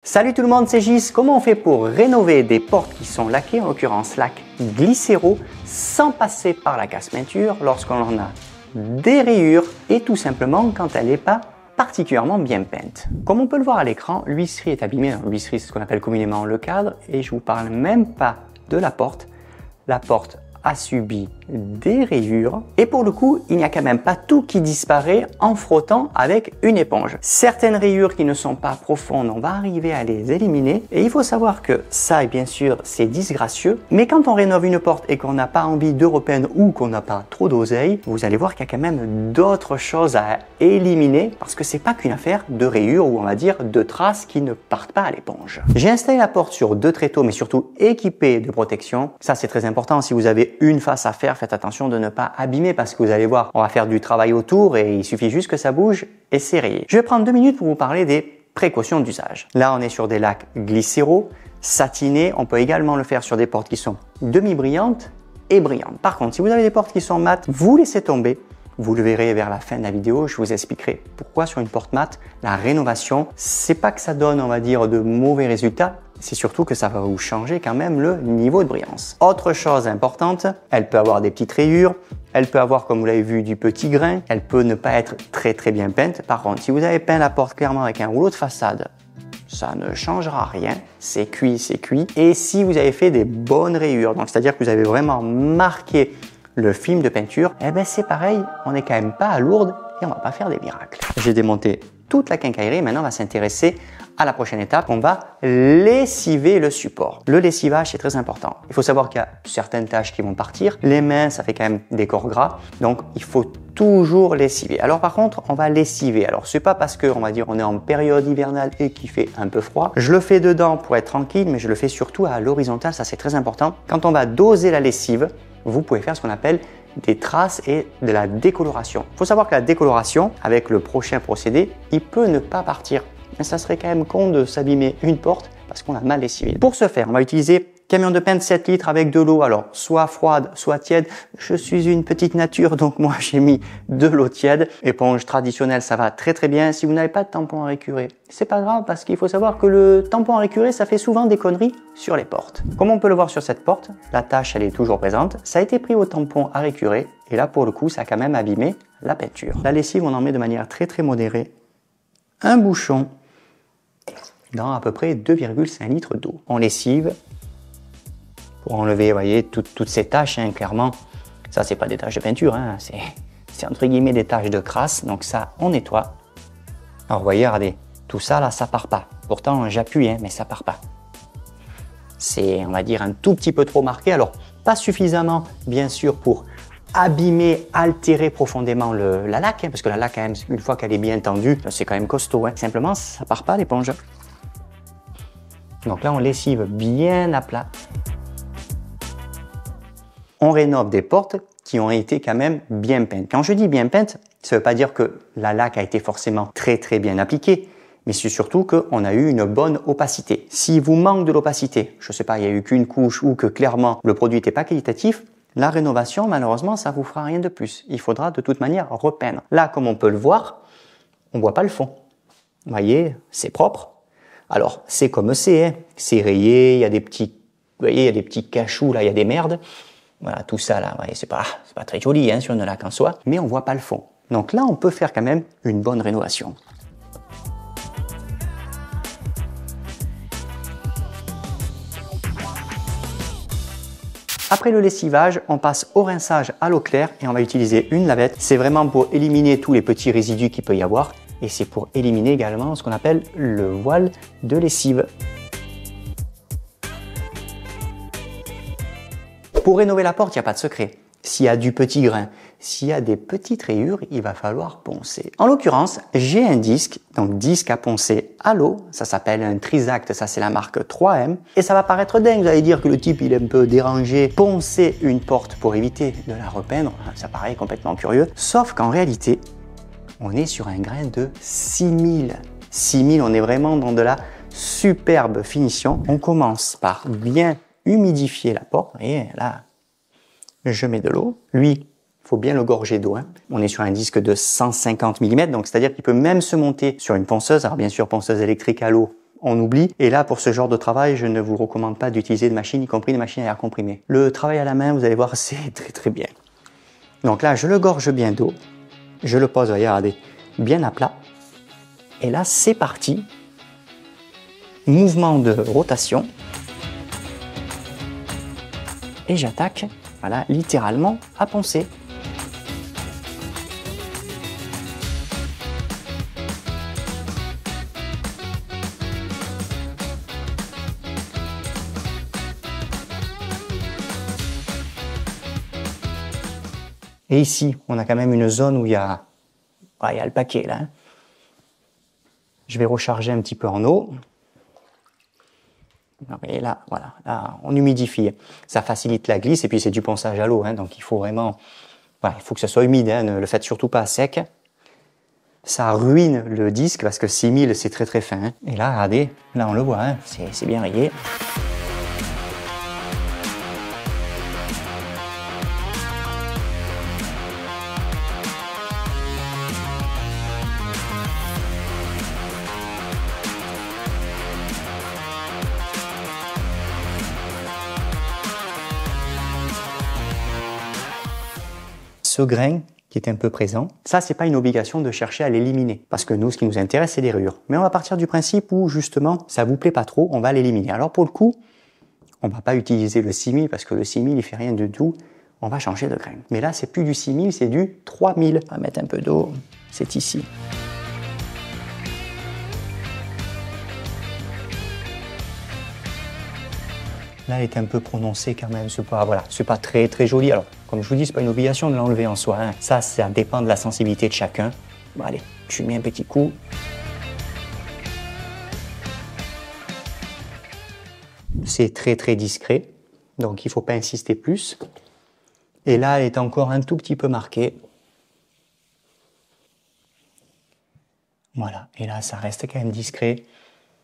Salut tout le monde, c'est Gis. Comment on fait pour rénover des portes qui sont laquées, en l'occurrence lac Glycero, sans passer par la casse-peinture lorsqu'on en a des rayures et tout simplement quand elle n'est pas particulièrement bien peinte. Comme on peut le voir à l'écran, l'huisserie est abîmée. L'huisserie, c'est ce qu'on appelle communément le cadre et je vous parle même pas de la porte. La porte a subi des rayures et pour le coup il n'y a quand même pas tout qui disparaît en frottant avec une éponge. Certaines rayures qui ne sont pas profondes, on va arriver à les éliminer et il faut savoir que ça, bien sûr, c'est disgracieux, mais quand on rénove une porte et qu'on n'a pas envie de repeindre ou qu'on n'a pas trop d'oseille, vous allez voir qu'il y a quand même d'autres choses à éliminer parce que c'est pas qu'une affaire de rayures ou on va dire de traces qui ne partent pas à l'éponge. J'ai installé la porte sur deux tréteaux mais surtout équipée de protection. Ça c'est très important. Si vous avez une face à faire, faites attention de ne pas abîmer parce que vous allez voir, on va faire du travail autour et il suffit juste que ça bouge et c'est rayé. Je vais prendre 2 minutes pour vous parler des précautions d'usage. Là, on est sur des lacs Glycero, satinés. On peut également le faire sur des portes qui sont demi-brillantes et brillantes. Par contre, si vous avez des portes qui sont mates, vous laissez tomber. Vous le verrez vers la fin de la vidéo, je vous expliquerai pourquoi sur une porte mate, la rénovation, c'est pas que ça donne, on va dire, de mauvais résultats, c'est surtout que ça va vous changer quand même le niveau de brillance. Autre chose importante, elle peut avoir des petites rayures, elle peut avoir, comme vous l'avez vu, du petit grain, elle peut ne pas être très bien peinte. Par contre, si vous avez peint la porte clairement avec un rouleau de façade, ça ne changera rien, c'est cuit, c'est cuit. Et si vous avez fait des bonnes rayures, donc c'est-à-dire que vous avez vraiment marqué le film de peinture, eh ben c'est pareil, on n'est quand même pas à Lourdes et on va pas faire des miracles. J'ai démonté toute la quincaillerie, maintenant on va s'intéresser à la prochaine étape, on va lessiver le support. Le lessivage c'est très important. Il faut savoir qu'il y a certaines tâches qui vont partir, les mains ça fait quand même des corps gras, donc il faut toujours lessiver. Alors par contre on va lessiver, alors c'est pas parce que on va dire on est en période hivernale et qu'il fait un peu froid, je le fais dedans pour être tranquille, mais je le fais surtout à l'horizontale, ça c'est très important. Quand on va doser la lessive, vous pouvez faire ce qu'on appelle des traces et de la décoloration. Il faut savoir que la décoloration, avec le prochain procédé, il peut ne pas partir. Mais ça serait quand même con de s'abîmer une porte parce qu'on a mal lessivé. Pour ce faire, on va utiliser camion de peintre 7 litres avec de l'eau, alors soit froide, soit tiède. Je suis une petite nature, donc moi j'ai mis de l'eau tiède. Éponge traditionnelle, ça va très bien. Si vous n'avez pas de tampon à récurer, c'est pas grave parce qu'il faut savoir que le tampon à récurer, ça fait souvent des conneries sur les portes. Comme on peut le voir sur cette porte, la tache elle est toujours présente. Ça a été pris au tampon à récurer et là pour le coup, ça a quand même abîmé la peinture. La lessive, on en met de manière très modérée. Un bouchon dans à peu près 2,5 litres d'eau. On lessive pour enlever, vous voyez, toutes ces taches, hein, clairement. Ça, c'est pas des taches de peinture, hein, c'est entre guillemets des taches de crasse. Donc ça, on nettoie. Alors, vous voyez, regardez, tout ça, là, ça part pas. Pourtant, j'appuie, hein, mais ça part pas. C'est, on va dire, un tout petit peu trop marqué. Alors, pas suffisamment, bien sûr, pour abîmer, altérer profondément la laque, hein, parce que la laque, quand même, une fois qu'elle est bien tendue, c'est quand même costaud. Hein. Simplement, ça part pas l'éponge. Donc là, on lessive bien à plat. On rénove des portes qui ont été quand même bien peintes. Quand je dis bien peintes, ça ne veut pas dire que la laque a été forcément très bien appliquée, mais c'est surtout qu'on a eu une bonne opacité. S'il vous manque de l'opacité, je ne sais pas, il n'y a eu qu'une couche ou que clairement le produit n'était pas qualitatif, la rénovation, malheureusement, ça ne vous fera rien de plus. Il faudra de toute manière repeindre. Là, comme on peut le voir, on ne voit pas le fond. Vous voyez, c'est propre. Alors, c'est comme c'est, hein. C'est rayé, il y a des petits, vous voyez, il y a des petits cachous, là, il y a des merdes. Voilà, tout ça là, ouais, c'est pas très joli hein, sur une laque en soi, mais on voit pas le fond. Donc là, on peut faire quand même une bonne rénovation. Après le lessivage, on passe au rinçage à l'eau claire et on va utiliser une lavette. C'est vraiment pour éliminer tous les petits résidus qu'il peut y avoir et c'est pour éliminer également ce qu'on appelle le voile de lessive. Pour rénover la porte, il n'y a pas de secret. S'il y a du petit grain, s'il y a des petites rayures, il va falloir poncer. En l'occurrence, j'ai un disque, donc disque à poncer à l'eau. Ça s'appelle un Trisact, ça c'est la marque 3M. Et ça va paraître dingue, vous allez dire que le type il est un peu dérangé. Poncer une porte pour éviter de la repeindre, ça paraît complètement curieux. Sauf qu'en réalité, on est sur un grain de 6000. 6000, on est vraiment dans de la superbe finition. On commence par bien humidifier la porte. Et là, je mets de l'eau. Lui, il faut bien le gorger d'eau. Hein. On est sur un disque de 150 mm, donc c'est-à-dire qu'il peut même se monter sur une ponceuse. Alors bien sûr, ponceuse électrique à l'eau on oublie. Et là, pour ce genre de travail, je ne vous recommande pas d'utiliser de machines, y compris des machines à air comprimé. Le travail à la main, vous allez voir, c'est très bien. Donc là, je le gorge bien d'eau. Je le pose, regardez, bien à plat. Et là, c'est parti. Mouvement de rotation. Et j'attaque, voilà, littéralement à poncer. Et ici, on a quand même une zone où il y a le paquet là. Je vais recharger un petit peu en eau. Et là, voilà, là, on humidifie. Ça facilite la glisse et puis c'est du ponçage à l'eau, hein, donc il faut vraiment, voilà, il faut que ce soit humide, hein, ne le faites surtout pas sec. Ça ruine le disque parce que 6000 c'est très fin. Hein. Et là, regardez, là on le voit, hein, c'est bien rayé. Ce grain qui est un peu présent, ça c'est pas une obligation de chercher à l'éliminer parce que nous ce qui nous intéresse c'est les rayures. Mais on va partir du principe où justement ça vous plaît pas trop, on va l'éliminer. Alors pour le coup, on va pas utiliser le 6000 parce que le 6000 il fait rien du tout, on va changer de grain. Mais là c'est plus du 6000, c'est du 3000. On va mettre un peu d'eau, c'est ici. Là, elle est un peu prononcée quand même. C'est pas très joli. Alors, comme je vous dis, c'est pas une obligation de l'enlever en soi. Hein. Ça dépend de la sensibilité de chacun. Bon, allez, je mets un petit coup. C'est très discret, donc il faut pas insister plus. Et là, elle est encore un tout petit peu marquée. Voilà. Et là, ça reste quand même discret.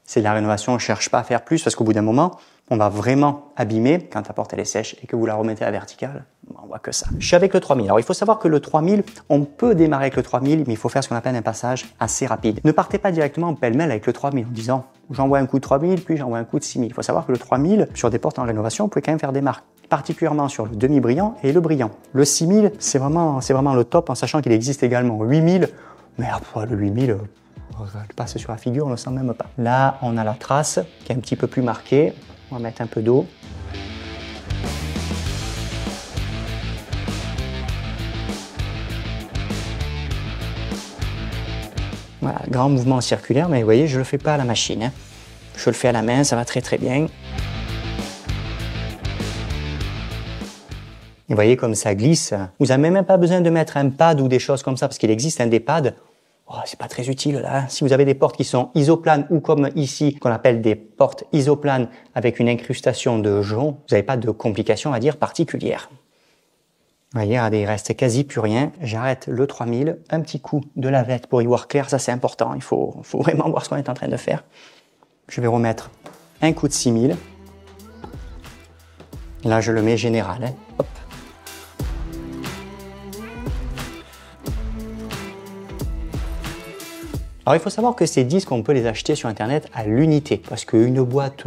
C'est de la rénovation, on ne cherche pas à faire plus parce qu'au bout d'un moment, on va vraiment abîmer quand la porte elle est sèche et que vous la remettez à verticale. On voit que ça. Je suis avec le 3000. Alors il faut savoir que le 3000, on peut démarrer avec le 3000, mais il faut faire ce qu'on appelle un passage assez rapide. Ne partez pas directement pêle-mêle avec le 3000 en disant j'envoie un coup de 3000 puis j'envoie un coup de 6000. Il faut savoir que le 3000, sur des portes en rénovation, vous pouvez quand même faire des marques, particulièrement sur le demi-brillant et le brillant. Le 6000, c'est vraiment le top en sachant qu'il existe également 8000, mais après le 8000, je passe sur la figure, on ne le sent même pas. Là, on a la trace qui est un petit peu plus marquée. On va mettre un peu d'eau. Voilà, grand mouvement circulaire, mais vous voyez, je ne le fais pas à la machine. Hein. Je le fais à la main, ça va très bien. Et vous voyez comme ça glisse. Vous n'avez même pas besoin de mettre un pad ou des choses comme ça, parce qu'il existe des pads. Oh, c'est pas très utile là. Si vous avez des portes qui sont isoplanes ou comme ici, qu'on appelle des portes isoplanes avec une incrustation de jonc, vous n'avez pas de complications à dire particulières. Vous voyez, regardez, il reste quasi plus rien. J'arrête le 3000, un petit coup de lavette pour y voir clair, ça c'est important. Il faut vraiment voir ce qu'on est en train de faire. Je vais remettre un coup de 6000. Là, je le mets général. Hein. Hop. Alors il faut savoir que ces disques, on peut les acheter sur internet à l'unité parce qu'une boîte,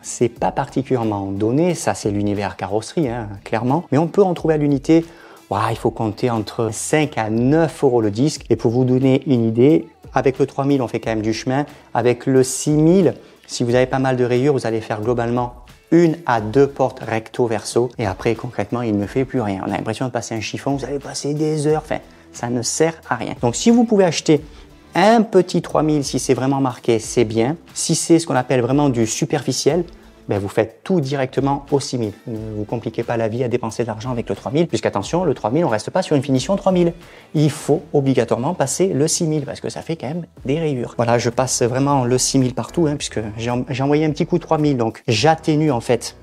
c'est pas particulièrement donné, ça c'est l'univers carrosserie, hein, clairement, mais on peut en trouver à l'unité. Il faut compter entre 5 à 9 euros le disque. Et pour vous donner une idée, avec le 3000, on fait quand même du chemin. Avec le 6000, si vous avez pas mal de rayures, vous allez faire globalement 1 à 2 portes recto verso. Et après, concrètement, il ne fait plus rien. On a l'impression de passer un chiffon, vous allez passer des heures. Enfin, ça ne sert à rien. Donc si vous pouvez acheter un petit 3000, si c'est vraiment marqué, c'est bien. Si c'est ce qu'on appelle vraiment du superficiel, ben vous faites tout directement au 6000. Ne vous compliquez pas la vie à dépenser de l'argent avec le 3000, puisqu'attention, le 3000, on reste pas sur une finition 3000. Il faut obligatoirement passer le 6000, parce que ça fait quand même des rayures. Voilà, je passe vraiment le 6000 partout, hein, puisque j'ai envoyé un petit coup de 3000, donc j'atténue en fait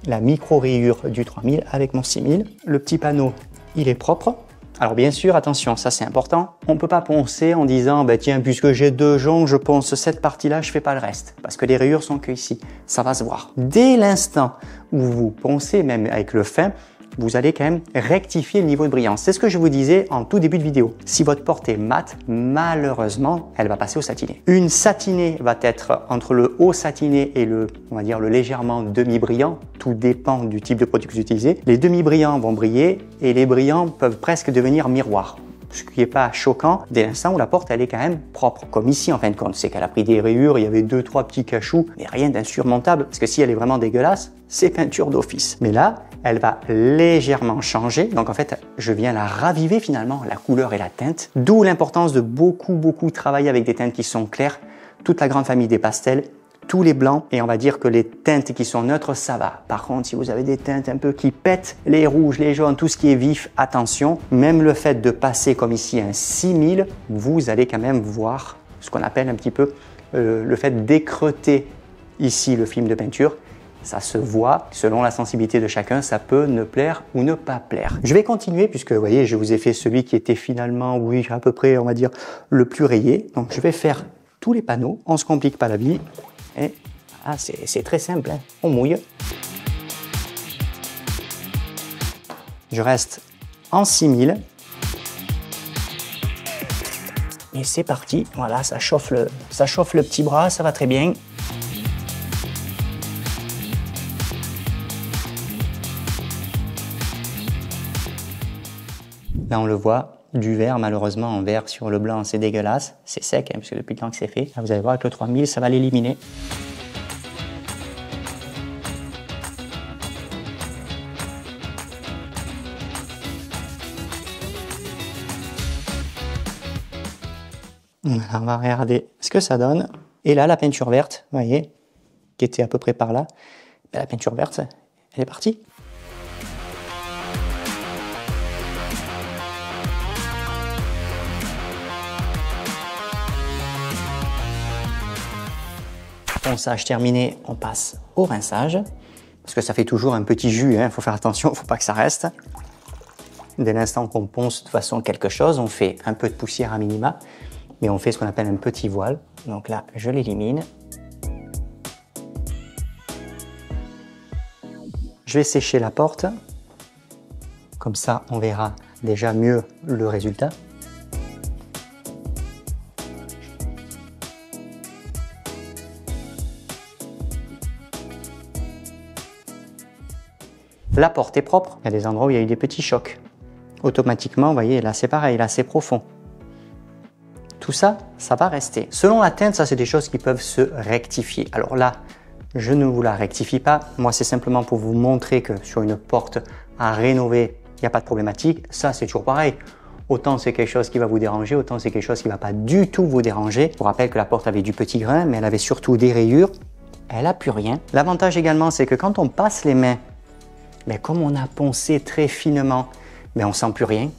la micro-rayure du 3000 avec mon 6000. Le petit panneau, il est propre. Alors bien sûr, attention, ça c'est important, on ne peut pas poncer en disant tiens, puisque j'ai 2 joncs, je ponce cette partie-là, je fais pas le reste. Parce que les rayures sont que ici, ça va se voir. Dès l'instant où vous poncez, même avec le fin, vous allez quand même rectifier le niveau de brillance. C'est ce que je vous disais en tout début de vidéo. Si votre porte est mate, malheureusement, elle va passer au satiné. Une satinée va être entre le haut satiné et on va dire le légèrement demi-brillant. Tout dépend du type de produit que vous utilisez. Les demi-brillants vont briller et les brillants peuvent presque devenir miroirs. Ce qui n'est pas choquant dès l'instant où la porte elle est quand même propre. Comme ici en fin de compte, c'est qu'elle a pris des rayures, il y avait 2-3 petits cachous, mais rien d'insurmontable parce que si elle est vraiment dégueulasse, c'est peinture d'office. Mais là, elle va légèrement changer. Donc en fait, je viens la raviver finalement, la couleur et la teinte. D'où l'importance de beaucoup travailler avec des teintes qui sont claires, toute la grande famille des pastels, tous les blancs, et on va dire que les teintes qui sont neutres, ça va. Par contre, si vous avez des teintes un peu qui pètent, les rouges, les jaunes, tout ce qui est vif, attention. Même le fait de passer comme ici un 6000, vous allez quand même voir ce qu'on appelle un petit peu le fait d'écreuter ici le film de peinture. Ça se voit, selon la sensibilité de chacun, ça peut ne plaire ou ne pas plaire. Je vais continuer puisque, vous voyez, je vous ai fait celui qui était finalement, oui, à peu près, on va dire, le plus rayé. Donc, je vais faire tous les panneaux, on ne se complique pas la vie. Et ah, c'est très simple, hein. On mouille. Je reste en 6000. Et c'est parti. Voilà, ça chauffe le petit bras, ça va très bien. Là, on le voit. Du vert, malheureusement, en vert sur le blanc, c'est dégueulasse. C'est sec, hein, parce que depuis le temps que c'est fait. Là, vous allez voir avec le 3000, ça va l'éliminer. On va regarder ce que ça donne. Et là, la peinture verte, vous voyez, qui était à peu près par là, ben, la peinture verte, elle est partie. Ponçage terminé, on passe au rinçage, parce que ça fait toujours un petit jus, hein, faut faire attention, il ne faut pas que ça reste. Dès l'instant qu'on ponce de façon quelque chose, on fait un peu de poussière à minima, mais on fait ce qu'on appelle un petit voile. Donc là, je l'élimine. Je vais sécher la porte, comme ça on verra déjà mieux le résultat. La porte est propre, il y a des endroits où il y a eu des petits chocs. Automatiquement, vous voyez, là c'est pareil, là c'est profond. Tout ça, ça va rester. Selon la teinte, ça c'est des choses qui peuvent se rectifier. Alors là, je ne vous la rectifie pas. Moi, c'est simplement pour vous montrer que sur une porte à rénover, il n'y a pas de problématique. Ça, c'est toujours pareil. Autant c'est quelque chose qui va vous déranger, autant c'est quelque chose qui ne va pas du tout vous déranger. Je vous rappelle que la porte avait du petit grain, mais elle avait surtout des rayures. Elle n'a plus rien. L'avantage également, c'est que quand on passe les mains, mais comme on a poncé très finement, mais on sent plus rien.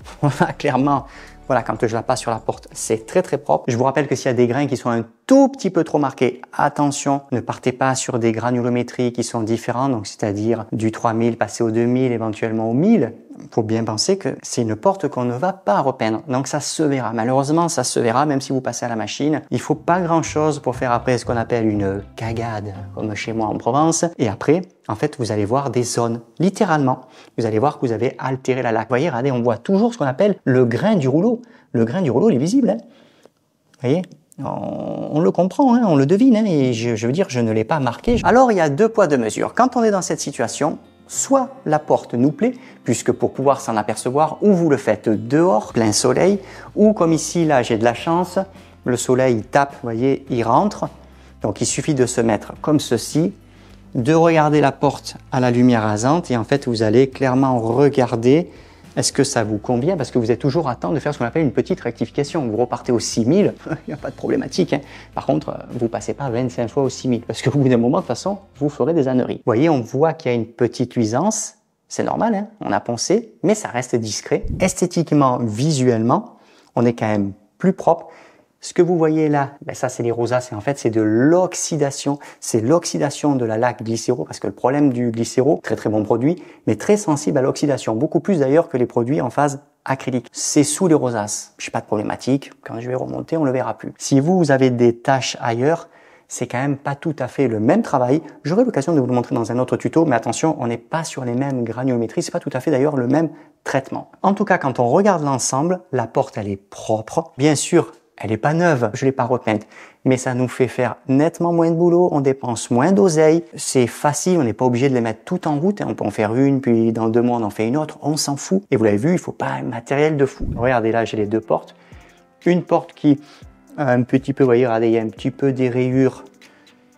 Clairement, voilà, quand je la passe sur la porte, c'est très propre. Je vous rappelle que s'il y a des grains qui sont un tout petit peu trop marqués, attention, ne partez pas sur des granulométries qui sont différentes, donc c'est-à-dire du 3000 passer au 2000, éventuellement au 1000. Il faut bien penser que c'est une porte qu'on ne va pas repeindre, donc ça se verra. Malheureusement, ça se verra même si vous passez à la machine. Il faut pas grand-chose pour faire après ce qu'on appelle une cagade, comme chez moi en Provence. Et après, en fait, vous allez voir des zones, littéralement. Vous allez voir que vous avez altéré la laque. Vous voyez, regardez, on voit toujours ce qu'on appelle le grain du rouleau. Le grain du rouleau, il est visible, hein. Vous voyez, on le comprend, hein, on le devine, hein, et je veux dire, je ne l'ai pas marqué. Alors, il y a deux poids, deux mesures. Quand on est dans cette situation, soit la porte nous plaît, puisque pour pouvoir s'en apercevoir, ou vous le faites dehors, plein soleil, ou comme ici, là, j'ai de la chance, le soleil il tape, vous voyez, il rentre. Donc, il suffit de se mettre comme ceci, de regarder la porte à la lumière rasante, et en fait, vous allez clairement regarder est-ce que ça vous convient, parce que vous êtes toujours à temps de faire ce qu'on appelle une petite rectification. Vous repartez au 6000, il n'y a pas de problématique, hein. Par contre, vous passez pas 25 fois au 6000, parce qu'au bout d'un moment, de toute façon, vous ferez des âneries. Vous voyez, on voit qu'il y a une petite luisance. C'est normal, hein, on a poncé, mais ça reste discret. Esthétiquement, visuellement, on est quand même plus propre. Ce que vous voyez là, ben ça c'est les rosaces, et en fait c'est de l'oxydation. C'est l'oxydation de la laque glycéro, parce que le problème du glycéro, très bon produit, mais très sensible à l'oxydation, beaucoup plus d'ailleurs que les produits en phase acrylique. C'est sous les rosaces. J'ai pas de problématique, quand je vais remonter, on le verra plus. Si vous avez des taches ailleurs, c'est quand même pas tout à fait le même travail. J'aurai l'occasion de vous le montrer dans un autre tuto, mais attention, on n'est pas sur les mêmes granulométries, c'est pas tout à fait d'ailleurs le même traitement. En tout cas, quand on regarde l'ensemble, la porte elle est propre. Bien sûr, elle n'est pas neuve, je l'ai pas repeinte, mais ça nous fait faire nettement moins de boulot, on dépense moins d'oseille, c'est facile, on n'est pas obligé de les mettre toutes en route, on peut en faire une, puis dans 2 mois on en fait une autre, on s'en fout. Et vous l'avez vu, il faut pas un matériel de fou. Regardez là, j'ai les 2 portes. Une porte qui a un petit peu, vous voyez, regardez, il y a un petit peu des rayures,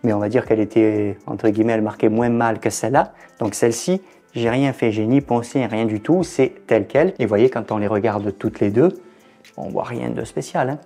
mais on va dire qu'elle était, entre guillemets, elle marquait moins mal que celle-là. Donc celle-ci, j'ai rien fait, j'ai ni poncé, rien du tout, c'est tel quel. Et vous voyez, quand on les regarde toutes les deux, on voit rien de spécial, hein.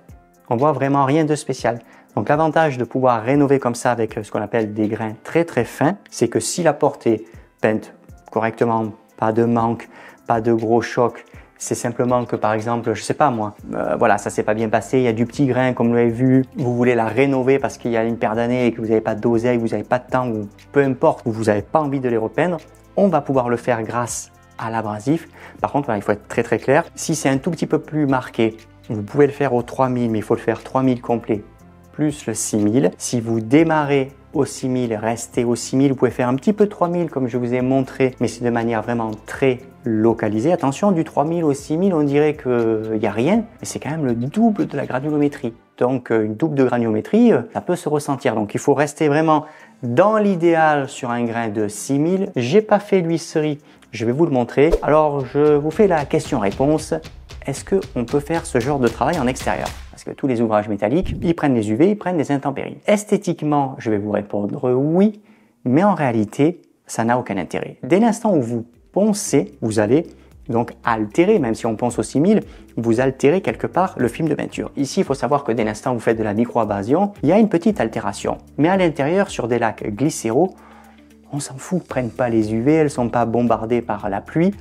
On voit vraiment rien de spécial. Donc l'avantage de pouvoir rénover comme ça avec ce qu'on appelle des grains très très fins, c'est que si la porte est peinte correctement, pas de manque, pas de gros chocs, c'est simplement que par exemple, je sais pas moi, voilà, ça s'est pas bien passé, il y a du petit grain comme vous l'avez vu, vous voulez la rénover parce qu'il y a une paire d'années et que vous n'avez pas d'oseille, vous n'avez pas de temps ou peu importe, ou vous n'avez pas envie de les repeindre, on va pouvoir le faire grâce à l'abrasif. Par contre, il faut être très très clair, si c'est un tout petit peu plus marqué, vous pouvez le faire au 3000, mais il faut le faire 3000 complet plus le 6000. Si vous démarrez au 6000, restez au 6000, vous pouvez faire un petit peu 3000 comme je vous ai montré, mais c'est de manière vraiment très localisée. Attention, du 3000 au 6000, on dirait qu'il n'y a rien, mais c'est quand même le double de la granulométrie. Donc une double de granulométrie, ça peut se ressentir. Donc il faut rester vraiment dans l'idéal sur un grain de 6000. J'ai pas fait l'huisserie, je vais vous le montrer. Alors je vous fais la question-réponse. Est-ce qu'on peut faire ce genre de travail en extérieur? Parce que tous les ouvrages métalliques, ils prennent les UV, ils prennent les intempéries. Esthétiquement, je vais vous répondre oui, mais en réalité, ça n'a aucun intérêt. Dès l'instant où vous poncez, vous allez donc altérer, même si on ponce au 6000, vous altérez quelque part le film de peinture. Ici, il faut savoir que dès l'instant où vous faites de la micro-abrasion, il y a une petite altération. Mais à l'intérieur, sur des lacs glycéro, on s'en fout, ils prennent pas les UV, elles sont pas bombardées par la pluie.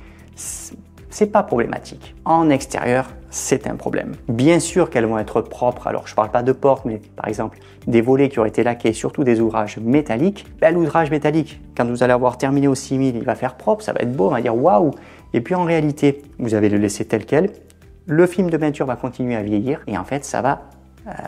C'est pas problématique. En extérieur, c'est un problème. Bien sûr qu'elles vont être propres. Alors, je parle pas de portes, mais par exemple, des volets qui auraient été laqués, surtout des ouvrages métalliques. Ben, l'ouvrage métallique, quand vous allez avoir terminé au 6000, il va faire propre, ça va être beau, on va dire waouh. Et puis en réalité, vous allez le laisser tel quel. Le film de peinture va continuer à vieillir et en fait, ça va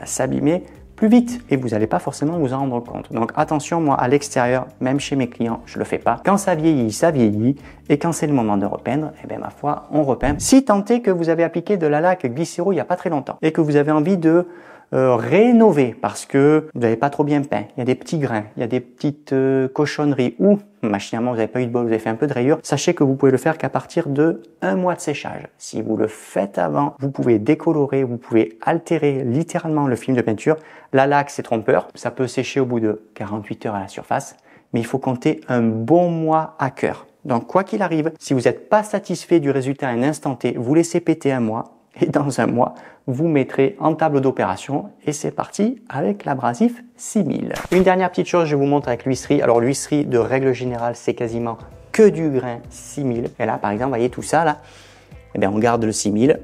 s'abîmer plus vite et vous n'allez pas forcément vous en rendre compte. Donc attention, moi à l'extérieur, même chez mes clients, je le fais pas. Quand ça vieillit et quand c'est le moment de repeindre, eh bien ma foi, on repeint. Si tant est que vous avez appliqué de la laque glycéro il n'y a pas très longtemps et que vous avez envie de rénover parce que vous n'avez pas trop bien peint, il y a des petits grains, il y a des petites cochonneries ou machinalement vous n'avez pas eu de bol, vous avez fait un peu de rayures, sachez que vous pouvez le faire qu'à partir de 1 mois de séchage. Si vous le faites avant, vous pouvez décolorer, vous pouvez altérer littéralement le film de peinture. La laque c'est trompeur, ça peut sécher au bout de 48 heures à la surface, mais il faut compter un bon mois à cœur. Donc quoi qu'il arrive, si vous n'êtes pas satisfait du résultat à un instant T, vous laissez péter 1 mois. Et dans 1 mois, vous mettrez en table d'opération et c'est parti avec l'abrasif 6000. Une dernière petite chose, je vous montre avec l'huisserie. Alors l'huisserie, de règle générale, c'est quasiment que du grain 6000. Et là, par exemple, vous voyez tout ça là, eh bien, on garde le 6000.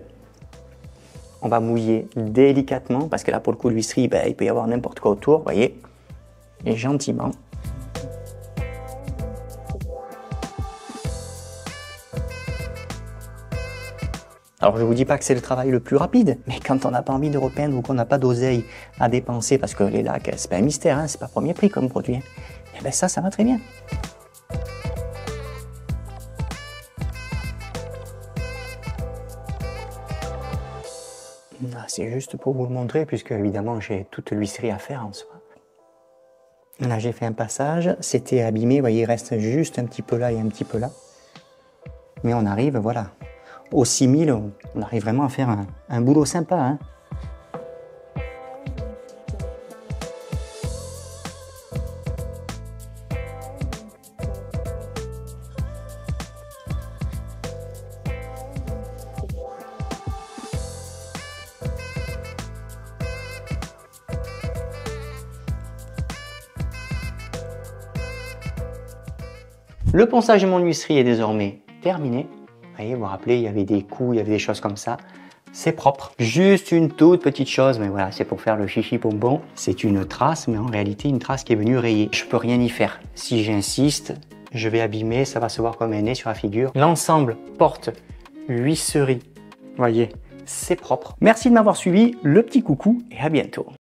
On va mouiller délicatement parce que là, pour le coup, l'huisserie, ben, il peut y avoir n'importe quoi autour, vous voyez, et gentiment. Alors je vous dis pas que c'est le travail le plus rapide, mais quand on n'a pas envie de repeindre ou qu'on n'a pas d'oseille à dépenser, parce que les lacs, c'est pas un mystère, hein, c'est pas premier prix comme produit, et bien ça va très bien. C'est juste pour vous le montrer, puisque évidemment j'ai toute l'huisserie à faire en soi. Là j'ai fait un passage, c'était abîmé, vous voyez, il reste juste un petit peu là et un petit peu là. Mais on arrive, voilà. Au 6000, on arrive vraiment à faire un boulot sympa. Hein. Le ponçage de mon huisserie est désormais terminé. Vous voyez, vous vous rappelez, il y avait des coups, il y avait des choses comme ça. C'est propre. Juste une toute petite chose, mais voilà, c'est pour faire le chichi bonbon. C'est une trace, mais en réalité, une trace qui est venue rayer. Je peux rien y faire. Si j'insiste, je vais abîmer, ça va se voir comme un nez sur la figure. L'ensemble porte huisserie. Vous voyez, c'est propre. Merci de m'avoir suivi, le petit coucou, et à bientôt.